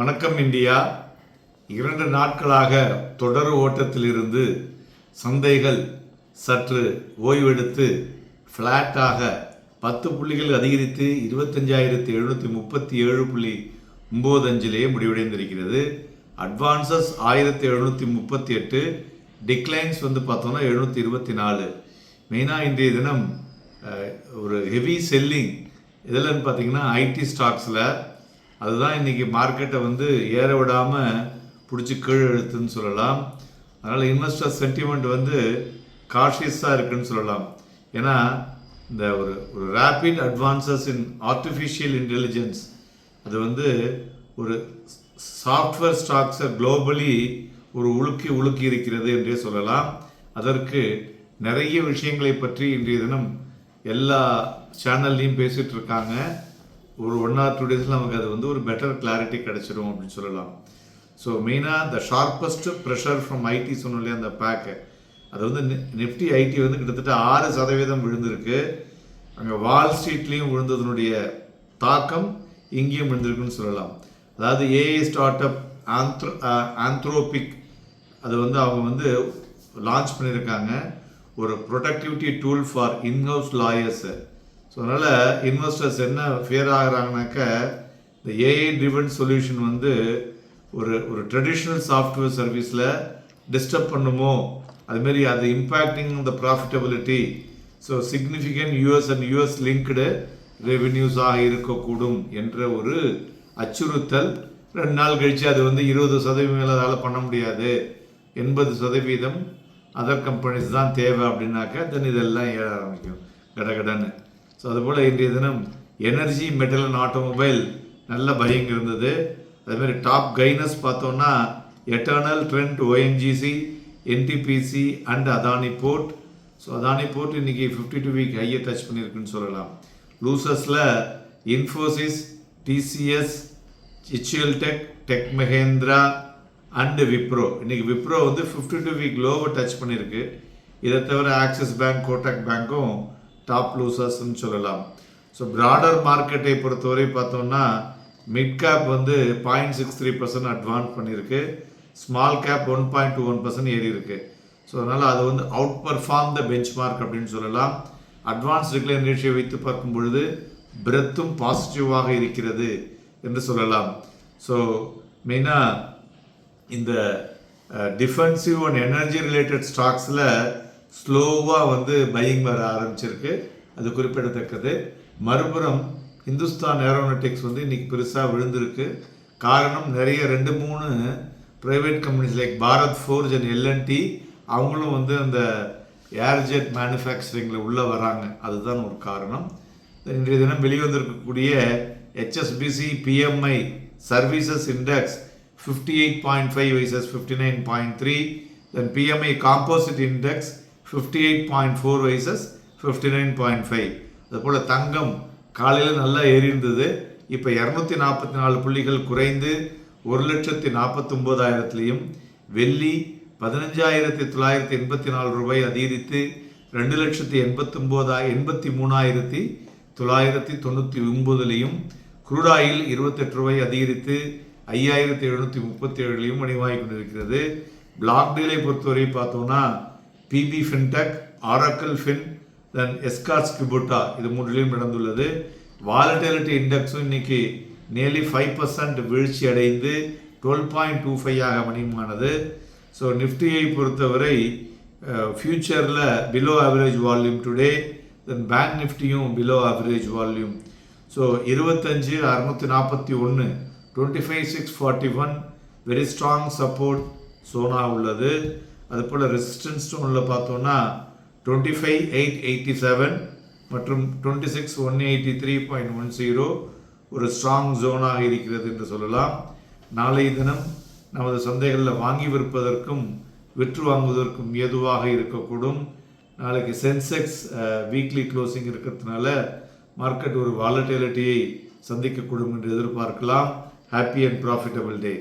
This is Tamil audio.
வணக்கம் இந்தியா. 2 நாட்களாக தொடர் ஓட்டத்திலிருந்து சந்தைகள் சற்று ஓய்வெடுத்து ஃப்ளாட்டாக 10 புள்ளிகள் அதிகரித்து 25,737.95 முடிவடைந்திருக்கிறது. அட்வான்சஸ் 1738, டிக்ளைன்ஸ் பார்த்தோம்னா 724. மெயினாக இன்றைய தினம் ஒரு ஹெவி செல்லிங் இதெல்லாம் பார்த்தீங்கன்னா ஐடி ஸ்டாக்ஸில் அதுதான் இன்றைக்கி மார்க்கெட்டை ஏற விடாமல் பிடிச்சி கீழே எழுத்துன்னு சொல்லலாம். அதனால் இன்வெஸ்டர் சென்டிமெண்ட் காஷியஸாக இருக்குன்னு சொல்லலாம். ஏன்னா இந்த ஒரு rapid advances in artificial intelligence அது ஒரு சாஃப்ட்வேர் ஸ்டாக்ஸை குளோபலி ஒரு உலுக்கி இருக்கிறது என்றே சொல்லலாம். அதற்கு நிறைய விஷயங்களை பற்றி இன்றைய தினம் எல்லா சேனல்லையும் பேசிகிட்டு இருக்காங்க. ஒரு 1 or 2 டேஸில் நமக்கு அது ஒரு பெட்டர் கிளாரிட்டி கிடச்சிடும் அப்படின்னு சொல்லலாம். ஸோ மெயினாக த ஷார்பஸ்ட் ப்ரெஷர் ஃப்ரம் ஐடி சொன்னோம் இல்லையா, அந்த பேக்கு அது நிஃப்டி ஐடி கிட்டத்தட்ட 6% விழுந்திருக்கு. அங்கே வால் ஸ்ட்ரீட்லேயும் விழுந்ததனுடைய தாக்கம் இங்கேயும் விழுந்திருக்குன்னு சொல்லலாம். அதாவது ஏஐ ஸ்டார்ட் அப் ஆந்த்ரோபிக் அது அவங்க லான்ச் பண்ணியிருக்காங்க ஒரு productivity tool for inhouse lawyers. So அதனால் இன்வெஸ்டர்ஸ் என்ன ஃபியர் ஆகிறாங்கனாக்க இந்த ஏஐ ட்ரிவன் சொல்யூஷன் ஒரு ட்ரெடிஷ்னல் சாஃப்ட்வேர் சர்வீஸில் டிஸ்டர்ப் பண்ணுமோ, அதுமாரி அது impacting the profitability. So significant US linked ரெவென்யூஸாக இருக்கக்கூடும் என்ற ஒரு அச்சுறுத்தல். 2 நாள் கழித்து அது 20% மேலே அதால் பண்ண முடியாது, 80% அதர் கம்பெனிஸ் தான் தேவை அப்படின்னாக்க தென் இதெல்லாம் ஏற ஆரம்பிக்கும் கடகடன்னு. ஸோ அதுபோல் இன்றைய தினம் எனர்ஜி, மெட்டல் அண்ட் ஆட்டோமொபைல் நல்ல பையிங் இருந்தது. அதுமாதிரி டாப் கைனஸ் பார்த்தோன்னா Eternal Trent, ONGC, NTPC and Adani port. So Adani port இன்றைக்கி 52 வீக் ஹையை டச் பண்ணியிருக்குன்னு சொல்லலாம். லூசஸில் Infosys, TCS, HCL tech, tech Mahindra and Wipro. இன்றைக்கி விப்ரோ 52 வீக் லோவை டச் பண்ணியிருக்கு. இதை தவிர ஆக்சிஸ் பேங்க், கோட்டக் பேங்க்கும் டாப் லூசர்ஸ்ன்னு சொல்லலாம். ஸோ ப்ராடர் மார்க்கெட்டை பொறுத்தவரை பார்த்தோம்னா மிட் கேப் 0.63% அட்வான்ஸ் பண்ணியிருக்கு. ஸ்மால் கேப் 1.21% ஏறி இருக்கு. ஸோ அதனால் அது out perform the bench mark அப்படின்னு சொல்லலாம். அட்வான்ஸ் டிக்ளைன் ரேஷியோ வைத்து பார்க்கும் பொழுது பிரெத்தும் பாசிட்டிவாக இருக்கிறது என்று சொல்லலாம். ஸோ மெயினாக இந்த டிஃபென்சிவ் அண்ட் எனர்ஜி ரிலேட்டட் ஸ்டாக்ஸில் ஸ்லோவாக பையிங் வர ஆரம்பிச்சிருக்கு, அது குறிப்பிடத்தக்கது. மறுபுறம் ஹிந்துஸ்தான் ஏரோநாட்டிக்ஸ் இன்றைக்கி பெருசாக விழுந்திருக்கு. காரணம் நிறைய 2-3 private companies like Bharat Forge and L and T அவங்களும் அந்த ஏர்ஜெட் மேனுஃபேக்சரிங்கில் உள்ளே வராங்க, அதுதான் ஒரு காரணம். இன்றைய தினம் வெளிவந்திருக்கக்கூடிய HSBC PMI services index 58.5 versus 59.3, then PMI composite index 58.4 versus 59.5. அதுபோல் தங்கம் காலையில் நல்லா ஏறி இருந்தது. இப்போ 244 புள்ளிகள் குறைந்து 1,49,000லையும், வெள்ளி 15,984 ரூபாய் அதிகரித்து 2,83,999லையும், குரூடாயில் 28 ரூபாய் அதிகரித்து 5,737லையும் மணிவாகி கொண்டிருக்கிறது. பிளாக் டீலை பொறுத்தவரை பார்த்தோம்னா பிபி ஃபின்டெக், ஆரக்கிள் ஃபின், தென் எஸ்கார்ட்ஸ் கிபுட்டா இது 3லையும் நடந்துள்ளது. வாலட்டிலிட்டி இண்டெக்ஸும் இன்னைக்கு நியர்லி 5% வீழ்ச்சி அடைந்து 12.25 மணிமானது. ஸோ நிஃப்டியை பொறுத்தவரை ஃபியூச்சரில் below average volume today, then bank நிஃப்டியும் below average volume. So 25,641, 25,641 very strong support சோனாக உள்ளது. அதுபோல் ரெசிஸ்டன்ஸ் ஸ்டோனில் பார்த்தோன்னா 25,887 மற்றும் 26,183.10 ஒரு ஸ்ட்ராங் ஜோனாக இருக்கிறது என்று சொல்லலாம். நாளைய தினம் நமது சந்தைகளில் வாங்கி விற்பதற்கும் விற்று வாங்குவதற்கும் ஏதுவாக இருக்கக்கூடும். நாளைக்கு சென்செக்ஸ் வீக்லி க்ளோசிங் இருக்கிறதுனால மார்க்கெட் ஒரு வாலட்டிலிட்டியை சந்திக்கக்கூடும் என்று எதிர்பார்க்கலாம். Happy and profitable day.